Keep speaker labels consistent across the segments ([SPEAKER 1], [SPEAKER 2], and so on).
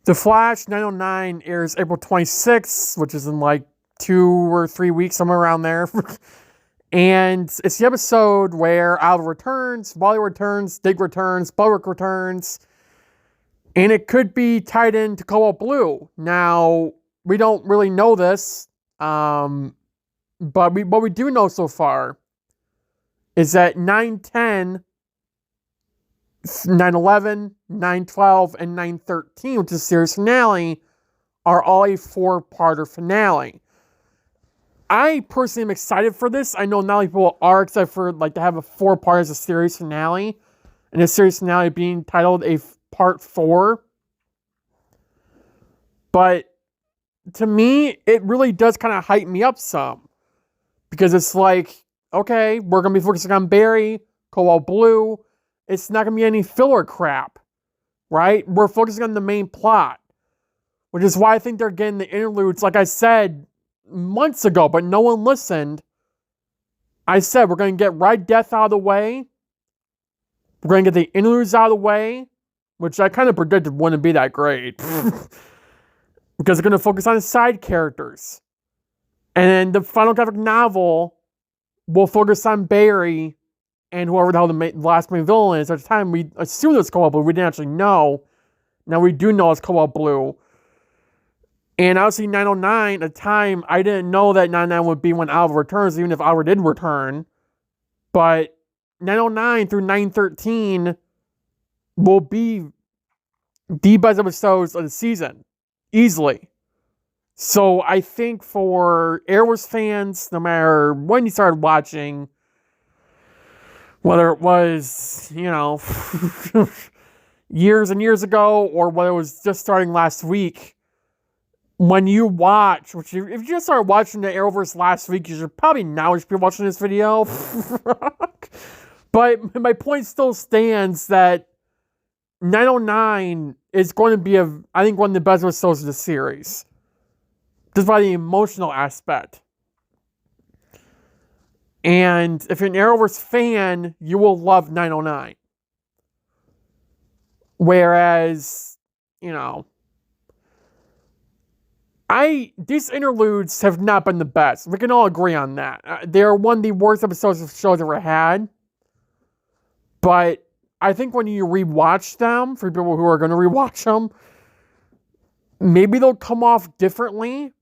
[SPEAKER 1] The Flash 909 airs April 26th, which is in like 2 or 3 weeks, somewhere around there. And it's the episode where Alva returns, Wally returns, Dig returns, Bulwark returns, and it could be tied into Cobalt Blue. Now, we don't really know this, but what we do know so far is that 910, 911, 912, and 913, which is the series finale, are all a 4-parter finale. I personally am excited for this. I know not many people are excited for to have a 4-part as a series finale, and the series finale being titled a part 4. But to me, it really does kind of hype me up some, because it's like, okay, we're gonna be focusing on Barry, Cobalt Blue. It's not gonna be any filler crap, right? We're focusing on the main plot, which is why I think they're getting the interludes. Like I said months ago, but no one listened. I said we're going to get Red Death out of the way. We're going to get the interludes out of the way, which I kind of predicted wouldn't be that great. Because they're going to focus on side characters. And then the final graphic novel will focus on Barry and whoever the hell the last main villain is. At the time, we assumed it was Cobalt Blue. We didn't actually know. Now we do know it's Cobalt Blue. And obviously 909, at the time, I didn't know that 909 would be when Alva returns, even if Alva did return. But 909 through 913 will be the best episodes of the season. Easily. So I think for Arrowverse fans, no matter when you started watching, whether it was, years and years ago, or whether it was just starting last week, when you watch, if you just started watching the Arrowverse last week, you should probably now be watching this video. But my point still stands that 909 is going to be, I think, one of the best episodes of the series. Just by the emotional aspect. And if you're an Arrowverse fan, you will love 909. Whereas, these interludes have not been the best. We can all agree on that. They're one of the worst episodes of the show I've ever had. But I think when you rewatch them, for people who are going to rewatch them, maybe they'll come off differently.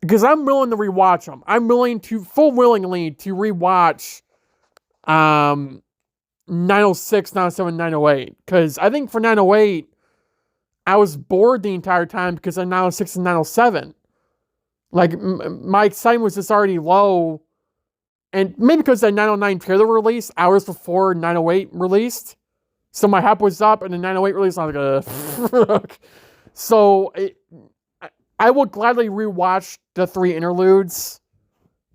[SPEAKER 1] Because I'm willing to rewatch them. I'm willingly to rewatch 906, 907, 908. Because I think for 908, I was bored the entire time because of 906 and 907. My excitement was just already low. And maybe because that 909 trailer released hours before 908 released. So my hype was up, and the 908 release, I was like, So, I will gladly rewatch the 3 interludes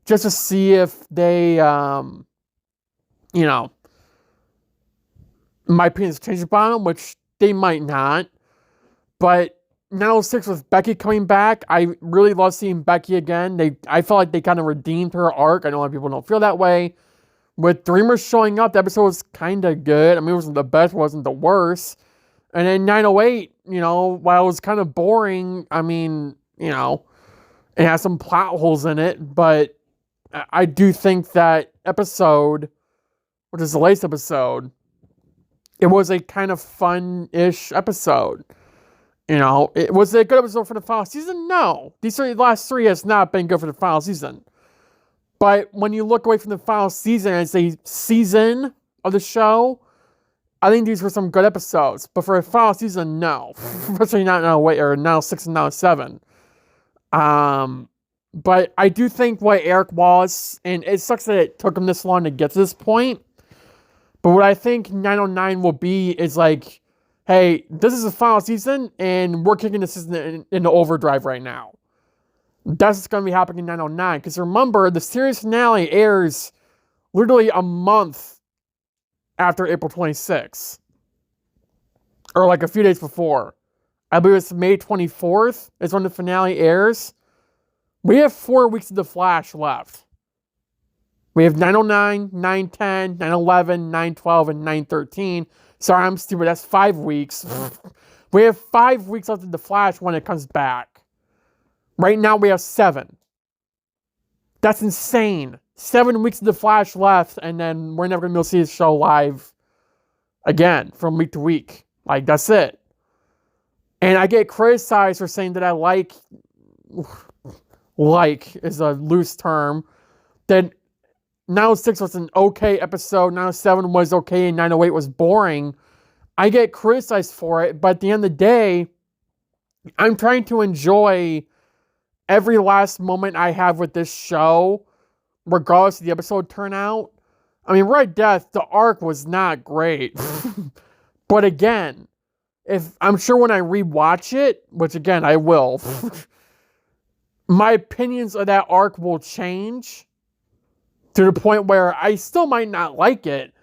[SPEAKER 1] just to see if they, my opinions change upon them, which they might not. But 906 with Becky coming back, I really love seeing Becky again. I felt like they kind of redeemed her arc. I know a lot of people don't feel that way. With Dreamers showing up, the episode was kind of good. I mean, it wasn't the best, it wasn't the worst. And then 908, while it was kind of boring, I mean, it has some plot holes in it, but I do think that episode, which is the latest episode, it was a kind of fun-ish episode. Was it a good episode for the final season? No. These last 3 has not been good for the final season. But when you look away from the final season as a season of the show, I think these were some good episodes. But for a final season, no. Especially not 908 or 906 and 907. But I do think what Eric Wallace, and it sucks that it took him this long to get to this point, but what I think 909 will be is like, hey, this is the final season, and we're kicking the season into overdrive right now. That's what's going to be happening in 909. Because remember, the series finale airs literally a month after April 26th. Or like a few days before. I believe it's May 24th is when the finale airs. We have 4 weeks of The Flash left. We have 909, 910, 911, 912, and 913. Sorry, I'm stupid. That's 5 weeks. We have 5 weeks left of The Flash when it comes back. Right now we have 7. That's insane. 7 weeks of The Flash left, and then we're never going to be able to see the show live again from week to week. Like, that's it. And I get criticized for saying that I like is a loose term, that 906 was an okay episode, 907 was okay, and 908 was boring. I get criticized for it, but at the end of the day, I'm trying to enjoy every last moment I have with this show, regardless of the episode turnout. I mean, Red Death, the arc was not great. But again, I'm sure when I rewatch it, which again, I will, my opinions of that arc will change to the point where I still might not like it,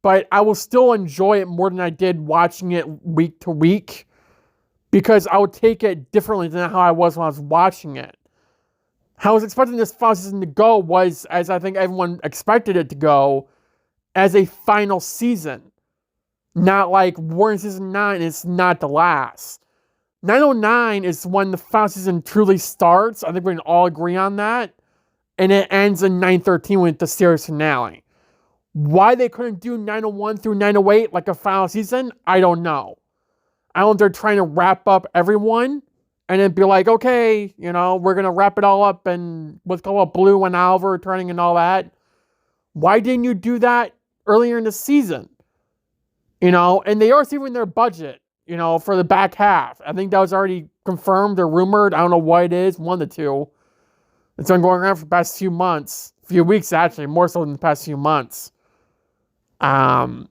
[SPEAKER 1] but I will still enjoy it more than I did watching it week to week, because I would take it differently than how I was when I was watching it. How I was expecting this final season to go was, as I think everyone expected it to go, as a final season. Not like we're in season 9, it's not the last. 909 is when the final season truly starts. I think we can all agree on that. And it ends in 913 with the series finale. Why they couldn't do 901 through 908 like a final season, I don't know. I don't know if they're trying to wrap up everyone and then be like, okay, we're going to wrap it all up and what's called Blue and Oliver returning and all that. Why didn't you do that earlier in the season? And they are saving their budget, for the back half. I think that was already confirmed or rumored. I don't know what it is, one of the two. It's been going around for the past few weeks actually, more so than the past few months. And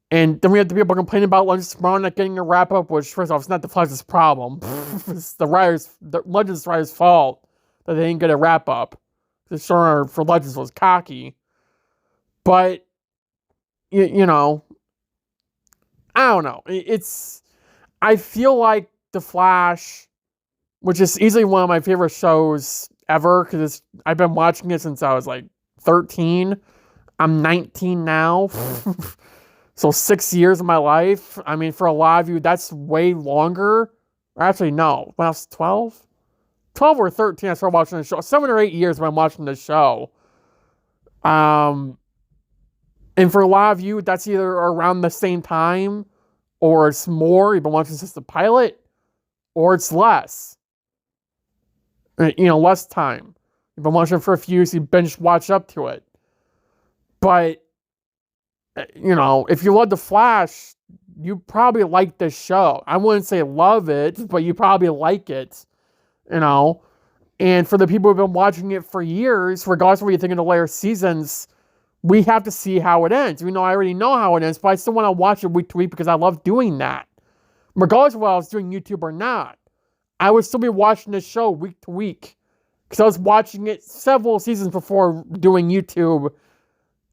[SPEAKER 1] then we have the people complaining about Legends tomorrow not getting a wrap up, which first off, it's not the Flash's problem. It's the Legends writers' fault that they didn't get a wrap up. The showrunner for Legends was cocky. But I don't know. I feel like The Flash, which is easily one of my favorite shows ever, because I've been watching it since I was like 13. I'm 19 now. So 6 years of my life. I mean, for a lot of you, that's way longer. Actually, no. When I was 12? 12 or 13, I started watching the show. 7 or 8 years when I'm watching the show. And for a lot of you, that's either around the same time, or it's more, you've been watching since the pilot, or it's less. Less time. You've been watching for a few years, you binge watch up to it. But, if you love The Flash, you probably like this show. I wouldn't say love it, but you probably like it, And for the people who've been watching it for years, regardless of what you think of the later seasons, we have to see how it ends. Even though I already know how it ends, but I still want to watch it week to week because I love doing that. Regardless of whether I was doing YouTube or not, I would still be watching this show week to week. Because I was watching it several seasons before doing YouTube,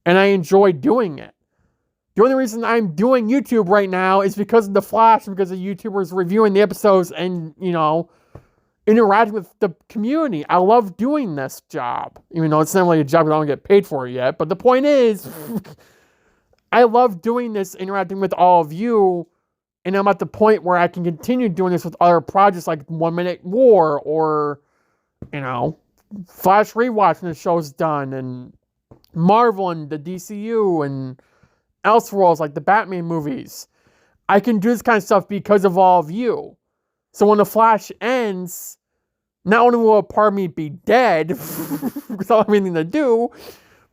[SPEAKER 1] and I enjoy doing it. The only reason I'm doing YouTube right now is because of The Flash, because of YouTubers reviewing the episodes and, interacting with the community. I love doing this job, even though it's not really a job I don't get paid for yet. But the point is, I love doing this, interacting with all of you, and I'm at the point where I can continue doing this with other projects like 1 Minute War or, Flash Rewatch when the show's done, and Marvel and the DCU and Elseworlds like the Batman movies. I can do this kind of stuff because of all of you. So when The Flash ends, not only will a part of me be dead, because I don't have anything to do,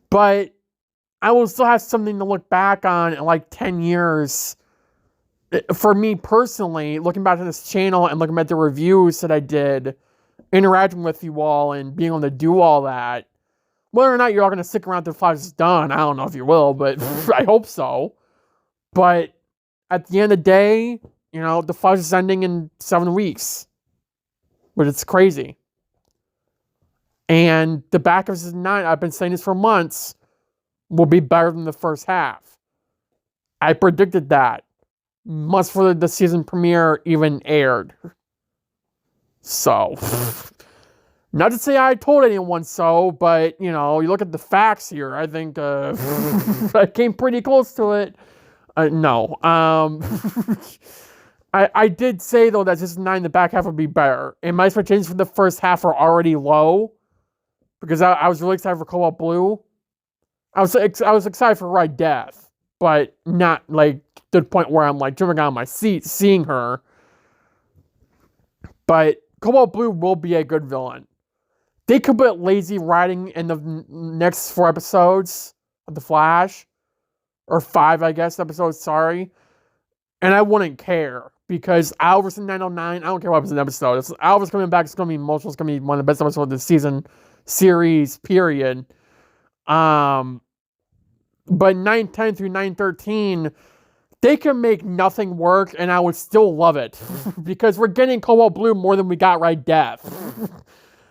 [SPEAKER 1] but I will still have something to look back on in like 10 years. For me personally, looking back at this channel and looking at the reviews that I did, interacting with you all and being able to do all that, whether or not you're all going to stick around till The Flash is done, I don't know if you will, but I hope so. But at the end of the day, The Flash is ending in 7 weeks. But it's crazy. And the back of season 9, I've been saying this for months, will be better than the first half. I predicted that. Months before the season premiere even aired. So, not to say I told anyone so, but, you look at the facts here. I think I came pretty close to it. No. I did say, though, that season 9, the back half would be better. And my expectations for the first half are already low. Because I was really excited for Cobalt Blue. I was excited for Red Death. But not, like, to the point where I'm, like, jumping out of my seat seeing her. But Cobalt Blue will be a good villain. They could put lazy writing in the next 4 episodes of The Flash. Or 5, I guess, episodes, sorry. And I wouldn't care. Because Arrowverse in 909, I don't care what happens in the episode. If Arrowverse coming back, it's going to be emotional. It's going to be one of the best episodes of the season, series, period. But 910 through 913, they can make nothing work, and I would still love it. Because we're getting Cobalt Blue more than we got Red Death.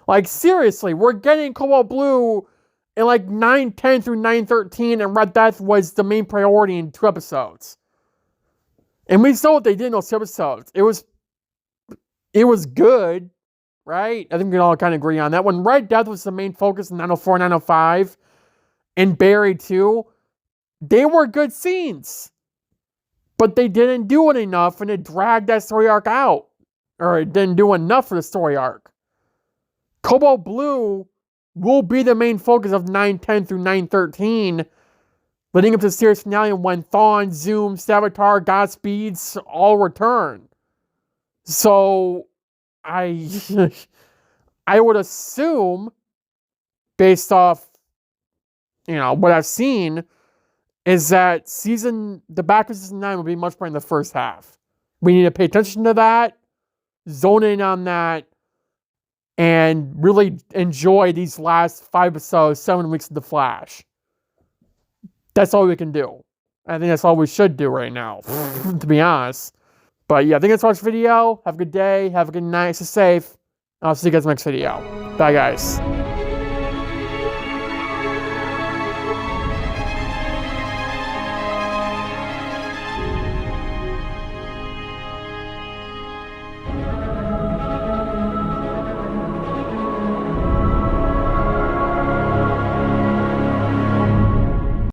[SPEAKER 1] Like, seriously, we're getting Cobalt Blue in, like, 910 through 913, and Red Death was the main priority in 2 episodes. And we saw what they did in those 2 episodes. It was good, right? I think we can all kind of agree on that. When Red Death was the main focus in 904, 905, and Barry too, they were good scenes. But they didn't do it enough, and it dragged that story arc out. Or it didn't do enough for the story arc. Cobalt Blue will be the main focus of 910 through 913, leading up to the series finale when Thawne, Zoom, Savitar, Godspeeds all return. So, I would assume, based off, what I've seen, is that the back of season 9 will be much better in the first half. We need to pay attention to that, zone in on that, and really enjoy these last 5 episodes, 7 weeks of The Flash. That's all we can do. I think that's all we should do right now, to be honest. But yeah, I think that's all for this video. Have a good day. Have a good night. Stay safe. I'll see you guys in the next video. Bye, guys.